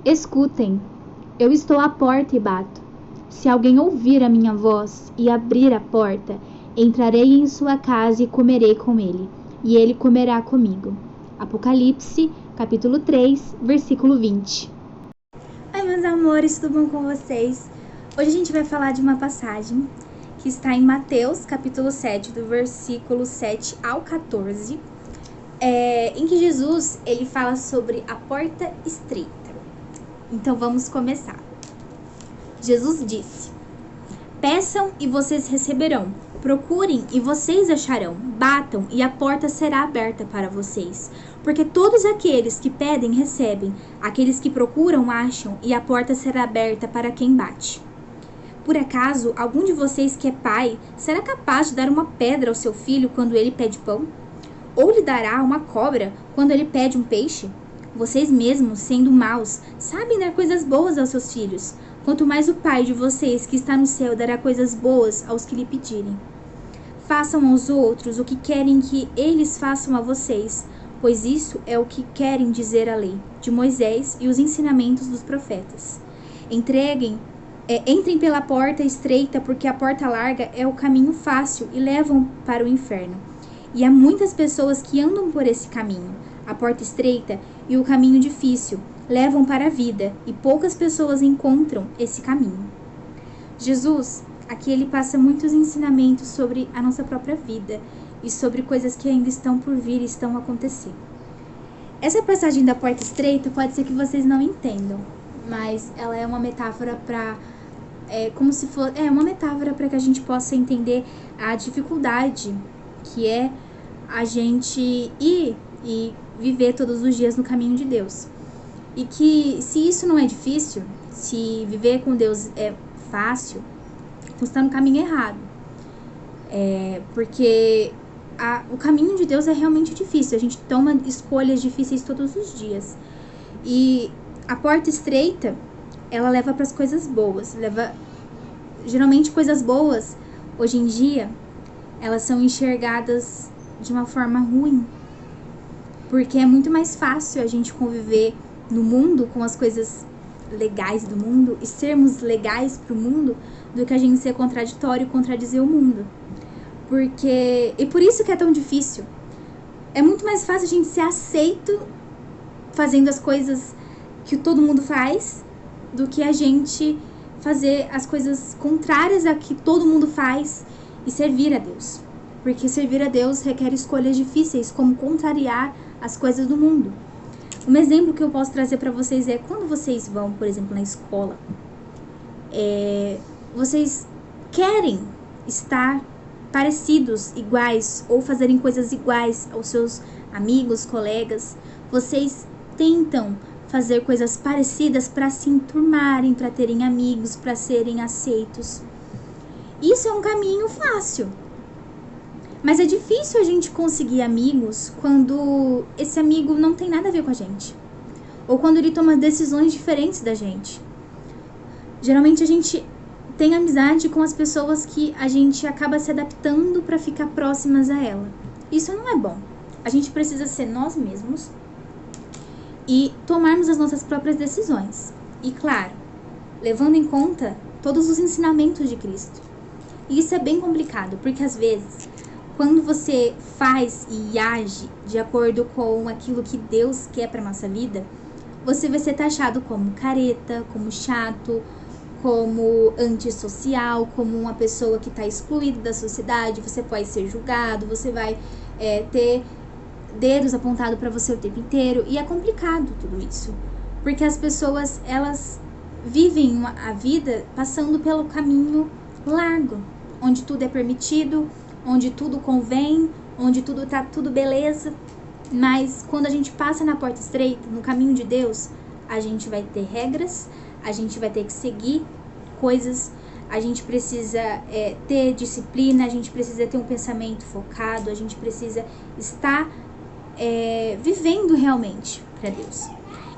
Escutem, eu estou à porta e bato. Se alguém ouvir a minha voz e abrir a porta, entrarei em sua casa e comerei com ele, e ele comerá comigo. Apocalipse, capítulo 3, versículo 20. Oi, meus amores, tudo bom com vocês? Hoje a gente vai falar de uma passagem que está em Mateus, capítulo 7, do versículo 7 ao 14, em que Jesus, ele fala sobre a porta estreita. Então vamos começar. Jesus disse: peçam e vocês receberão, procurem e vocês acharão, batam e a porta será aberta para vocês. Porque todos aqueles que pedem recebem, aqueles que procuram acham e a porta será aberta para quem bate. Por acaso, algum de vocês que é pai, será capaz de dar uma pedra ao seu filho quando ele pede pão? Ou lhe dará uma cobra quando ele pede um peixe? Vocês mesmos, sendo maus, sabem dar coisas boas aos seus filhos. Quanto mais o Pai de vocês que está no céu dará coisas boas aos que lhe pedirem. Façam aos outros o que querem que eles façam a vocês, pois isso é o que querem dizer a lei de Moisés e os ensinamentos dos profetas. Entrem pela porta estreita, porque a porta larga é o caminho fácil e levam para o inferno. E há muitas pessoas que andam por esse caminho. A porta estreita e o caminho difícil levam para a vida, e poucas pessoas encontram esse caminho. Jesus, aqui ele passa muitos ensinamentos sobre a nossa própria vida e sobre coisas que ainda estão por vir e estão a acontecer. Essa passagem da porta estreita pode ser que vocês não entendam, mas ela é uma metáfora para uma metáfora para que a gente possa entender a dificuldade que é a gente ir e viver todos os dias no caminho de Deus. E que se isso não é difícil, se viver com Deus é fácil, você está no caminho errado. Porque o caminho de Deus é realmente difícil. A gente toma escolhas difíceis todos os dias. E a porta estreita, ela leva para as coisas boas. Geralmente coisas boas, hoje em dia, elas são enxergadas de uma forma ruim. Porque é muito mais fácil a gente conviver no mundo com as coisas legais do mundo e sermos legais pro mundo do que a gente ser contraditório e contradizer o mundo. E por isso que é tão difícil. É muito mais fácil a gente ser aceito fazendo as coisas que todo mundo faz do que a gente fazer as coisas contrárias a que todo mundo faz e servir a Deus. Porque servir a Deus requer escolhas difíceis, como contrariar as coisas do mundo. Um exemplo que eu posso trazer para vocês é quando vocês vão, por exemplo, na escola, vocês querem estar parecidos, iguais, ou fazerem coisas iguais aos seus amigos, colegas. Vocês tentam fazer coisas parecidas para se enturmarem, para terem amigos, para serem aceitos. Isso é um caminho fácil. Mas é difícil a gente conseguir amigos quando esse amigo não tem nada a ver com a gente. Ou quando ele toma decisões diferentes da gente. Geralmente a gente tem amizade com as pessoas que a gente acaba se adaptando para ficar próximas a ela. Isso não é bom. A gente precisa ser nós mesmos e tomarmos as nossas próprias decisões. E claro, levando em conta todos os ensinamentos de Cristo. E isso é bem complicado, porque às vezes, quando você faz e age de acordo com aquilo que Deus quer para nossa vida, você vai ser taxado como careta, como chato, como antissocial, como uma pessoa que está excluída da sociedade. Você pode ser julgado, você vai ter dedos apontados para você o tempo inteiro. E é complicado tudo isso, porque as pessoas, elas vivem a vida passando pelo caminho largo, onde tudo é permitido, onde tudo convém, onde tá tudo beleza. Mas quando a gente passa na porta estreita, no caminho de Deus, a gente vai ter regras, a gente vai ter que seguir coisas, a gente precisa ter disciplina, a gente precisa ter um pensamento focado, a gente precisa estar vivendo realmente para Deus.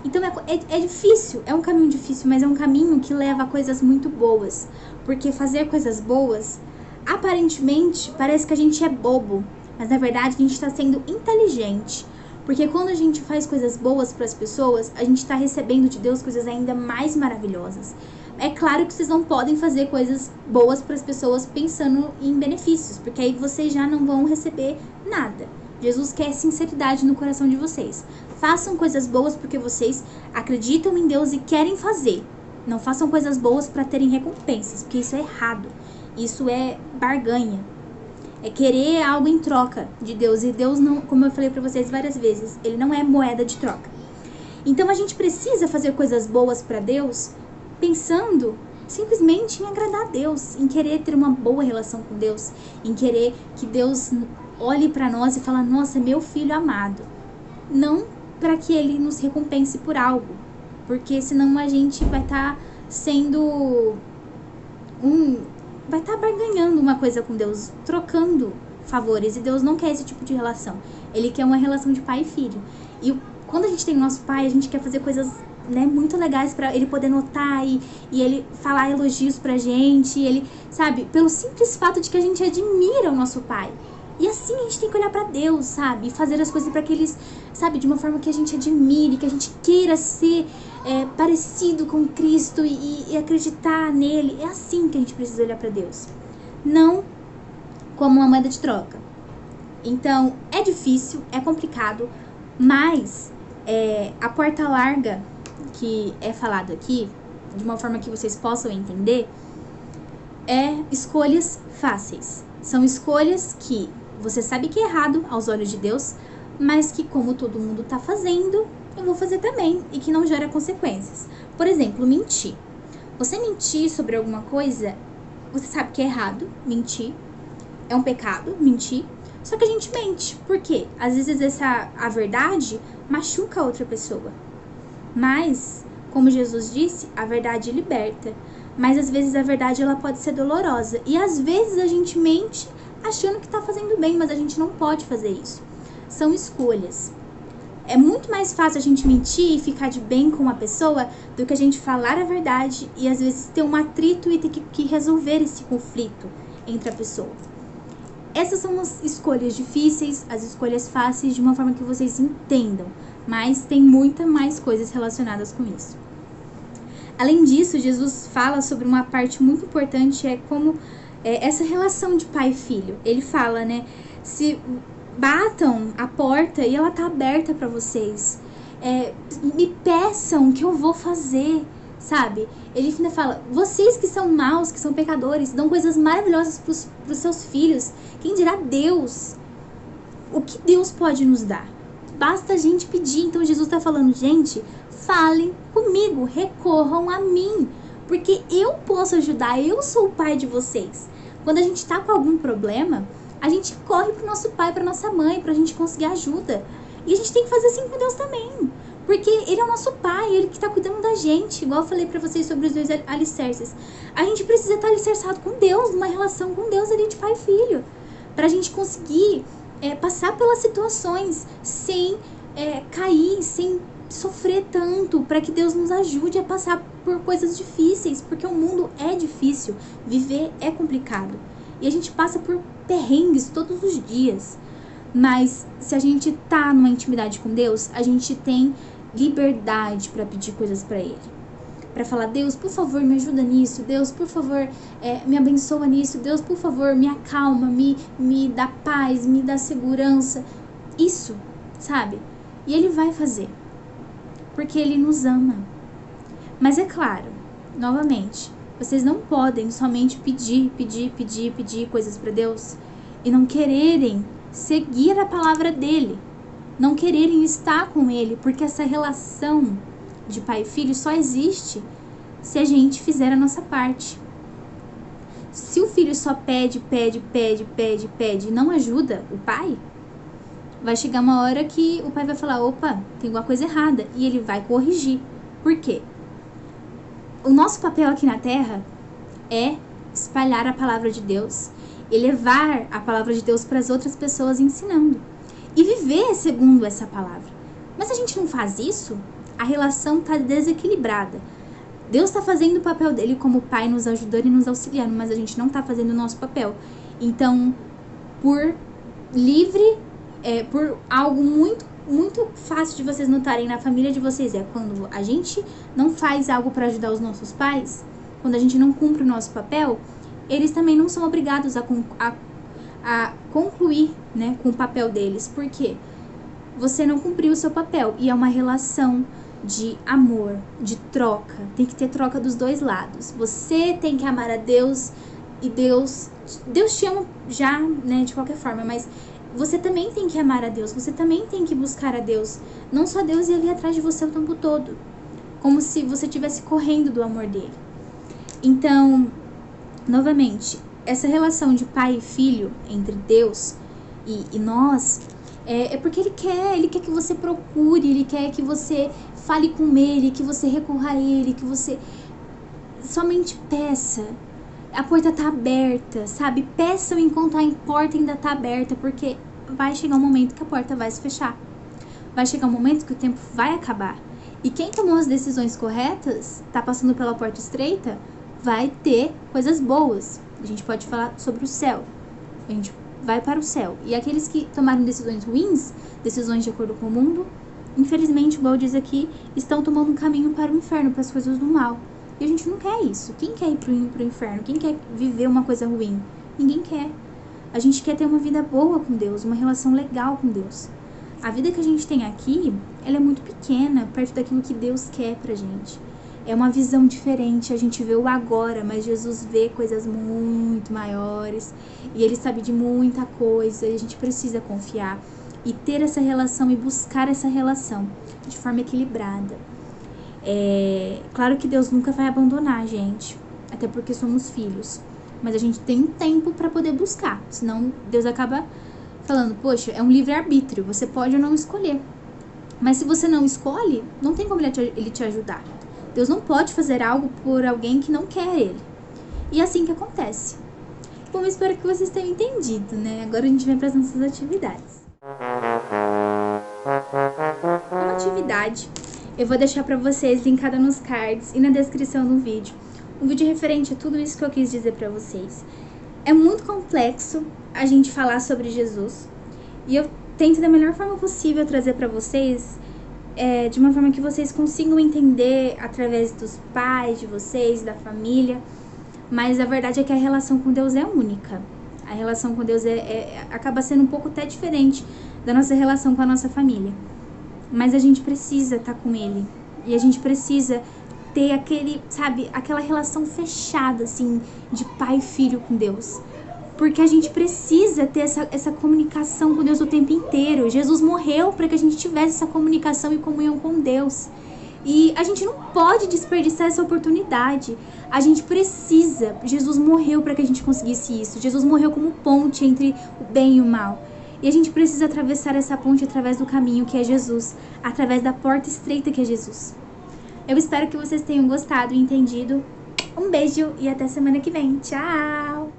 Então é difícil, é um caminho difícil, mas é um caminho que leva a coisas muito boas, porque fazer coisas boas aparentemente parece que a gente é bobo, mas na verdade a gente está sendo inteligente. Porque quando a gente faz coisas boas para as pessoas, a gente está recebendo de Deus coisas ainda mais maravilhosas. É claro que vocês não podem fazer coisas boas para as pessoas pensando em benefícios, porque aí vocês já não vão receber nada. Jesus quer sinceridade no coração de vocês. Façam coisas boas porque vocês acreditam em Deus e querem fazer. Não façam coisas boas para terem recompensas, porque isso é errado. Isso é barganha. É querer algo em troca de Deus. E Deus não, como eu falei pra vocês várias vezes, ele não é moeda de troca. Então a gente precisa fazer coisas boas pra Deus pensando simplesmente em agradar a Deus, em querer ter uma boa relação com Deus, em querer que Deus olhe pra nós e fale, nossa, meu filho amado. Não para que ele nos recompense por algo, porque senão a gente vai estar vai estar barganhando uma coisa com Deus, trocando favores. E Deus não quer esse tipo de relação. Ele quer uma relação de pai e filho. E quando a gente tem o nosso pai, a gente quer fazer coisas, né, muito legais pra ele poder notar e ele falar elogios pra gente. E ele, sabe, pelo simples fato de que a gente admira o nosso pai. E assim a gente tem que olhar pra Deus, sabe? E fazer as coisas pra que eles, sabe, de uma forma que a gente admire, que a gente queira ser parecido com Cristo e acreditar nele. É assim que a gente precisa olhar pra Deus. Não como uma moeda de troca. Então, é difícil, é complicado, mas a porta larga que é falado aqui, de uma forma que vocês possam entender, é escolhas fáceis. São escolhas que você sabe que é errado aos olhos de Deus, mas que como todo mundo tá fazendo, eu vou fazer também e que não gera consequências. Por exemplo, mentir. Você mentir sobre alguma coisa, você sabe que é errado mentir, é um pecado mentir, só que a gente mente. Por quê? Às vezes a verdade machuca a outra pessoa. Mas, como Jesus disse, a verdade liberta. Mas às vezes a verdade ela pode ser dolorosa. E às vezes a gente mente achando que tá fazendo bem, mas a gente não pode fazer isso. São escolhas. É muito mais fácil a gente mentir e ficar de bem com uma pessoa do que a gente falar a verdade e às vezes ter um atrito e ter que resolver esse conflito entre a pessoa. Essas são as escolhas difíceis, as escolhas fáceis, de uma forma que vocês entendam, mas tem muita mais coisas relacionadas com isso. Além disso, Jesus fala sobre uma parte muito importante, como essa relação de pai e filho. Ele fala, né, se batam a porta e ela tá aberta para vocês. Me peçam que eu vou fazer, sabe? Ele ainda fala, vocês que são maus, que são pecadores, dão coisas maravilhosas pros seus filhos. Quem dirá Deus? O que Deus pode nos dar? Basta a gente pedir. Então Jesus tá falando, gente, falem comigo, recorram a mim, porque eu posso ajudar, eu sou o pai de vocês. Quando a gente tá com algum problema, a gente corre pro nosso pai, pra nossa mãe, pra gente conseguir ajuda. E a gente tem que fazer assim com Deus também. Porque ele é o nosso pai, ele que tá cuidando da gente. Igual eu falei pra vocês sobre os 2 alicerces. A gente precisa estar alicerçado com Deus, numa relação com Deus ali de pai e filho. Pra gente conseguir passar pelas situações sem cair, sem sofrer tanto. Pra que Deus nos ajude a passar por coisas difíceis. Porque o mundo é difícil, viver é complicado. E a gente passa por perrengues todos os dias. Mas se a gente tá numa intimidade com Deus, a gente tem liberdade para pedir coisas para Ele. Para falar, Deus, por favor, me ajuda nisso. Deus, por favor, me abençoa nisso. Deus, por favor, me acalma, me dá paz, me dá segurança. Isso, sabe? E Ele vai fazer. Porque Ele nos ama. Mas é claro, novamente, vocês não podem somente pedir coisas para Deus e não quererem seguir a palavra dele, não quererem estar com ele, porque essa relação de pai e filho só existe se a gente fizer a nossa parte. Se o filho só pede e não ajuda o pai, vai chegar uma hora que o pai vai falar, opa, tem alguma coisa errada, e ele vai corrigir. Por quê? O nosso papel aqui na Terra é espalhar a palavra de Deus e levar a palavra de Deus para as outras pessoas ensinando. E viver segundo essa palavra. Mas se a gente não faz isso, a relação está desequilibrada. Deus está fazendo o papel dele como pai, nos ajudando e nos auxiliando, mas a gente não está fazendo o nosso papel. Então, por algo muito, muito fácil de vocês notarem na família de vocês, é quando a gente não faz algo para ajudar os nossos pais, quando a gente não cumpre o nosso papel, eles também não são obrigados a concluir, né, com o papel deles. Por quê? Você não cumpriu o seu papel, e é uma relação de amor, de troca. Tem que ter troca dos dois lados. Você tem que amar a Deus, e Deus te ama já, né, de qualquer forma, mas você também tem que amar a Deus, você também tem que buscar a Deus. Não só Deus ir ali atrás de você o tempo todo, como se você estivesse correndo do amor dele. Então, novamente, essa relação de pai e filho entre Deus e nós, é porque Ele quer que você procure, Ele quer que você fale com Ele, que você recorra a Ele, que você somente peça. A porta tá aberta, sabe? Peçam enquanto a porta ainda tá aberta, porque vai chegar um momento que a porta vai se fechar. Vai chegar um momento que o tempo vai acabar. E quem tomou as decisões corretas, tá passando pela porta estreita, vai ter coisas boas. A gente pode falar sobre o céu. A gente vai para o céu. E aqueles que tomaram decisões ruins, decisões de acordo com o mundo, infelizmente, igual diz aqui, estão tomando um caminho para o inferno, para as coisas do mal. E a gente não quer isso. Quem quer ir pro inferno? Quem quer viver uma coisa ruim? Ninguém quer. A gente quer ter uma vida boa com Deus, uma relação legal com Deus. A vida que a gente tem aqui, ela é muito pequena, perto daquilo que Deus quer pra gente. É uma visão diferente, a gente vê o agora, mas Jesus vê coisas muito maiores. E Ele sabe de muita coisa, e a gente precisa confiar. E ter essa relação e buscar essa relação de forma equilibrada. Claro que Deus nunca vai abandonar a gente, até porque somos filhos, mas a gente tem um tempo para poder buscar, senão Deus acaba falando, poxa, é um livre-arbítrio, você pode ou não escolher, mas se você não escolhe, não tem como ele te ajudar. Deus não pode fazer algo por alguém que não quer Ele, e é assim que acontece. Bom, eu espero que vocês tenham entendido, né? Agora a gente vem para as nossas atividades. Uma atividade eu vou deixar pra vocês linkada nos cards e na descrição do vídeo. Um vídeo referente a tudo isso que eu quis dizer pra vocês. É muito complexo a gente falar sobre Jesus. E eu tento da melhor forma possível trazer pra vocês, de uma forma que vocês consigam entender através dos pais de vocês, da família. Mas a verdade é que a relação com Deus é única. A relação com Deus acaba sendo um pouco até diferente da nossa relação com a nossa família. Mas a gente precisa estar com Ele. E a gente precisa ter aquela relação fechada, assim, de pai e filho com Deus. Porque a gente precisa ter essa comunicação com Deus o tempo inteiro. Jesus morreu para que a gente tivesse essa comunicação e comunhão com Deus. E a gente não pode desperdiçar essa oportunidade. A gente precisa. Jesus morreu para que a gente conseguisse isso. Jesus morreu como ponte entre o bem e o mal. E a gente precisa atravessar essa ponte através do caminho que é Jesus, através da porta estreita que é Jesus. Eu espero que vocês tenham gostado e entendido. Um beijo e até semana que vem. Tchau!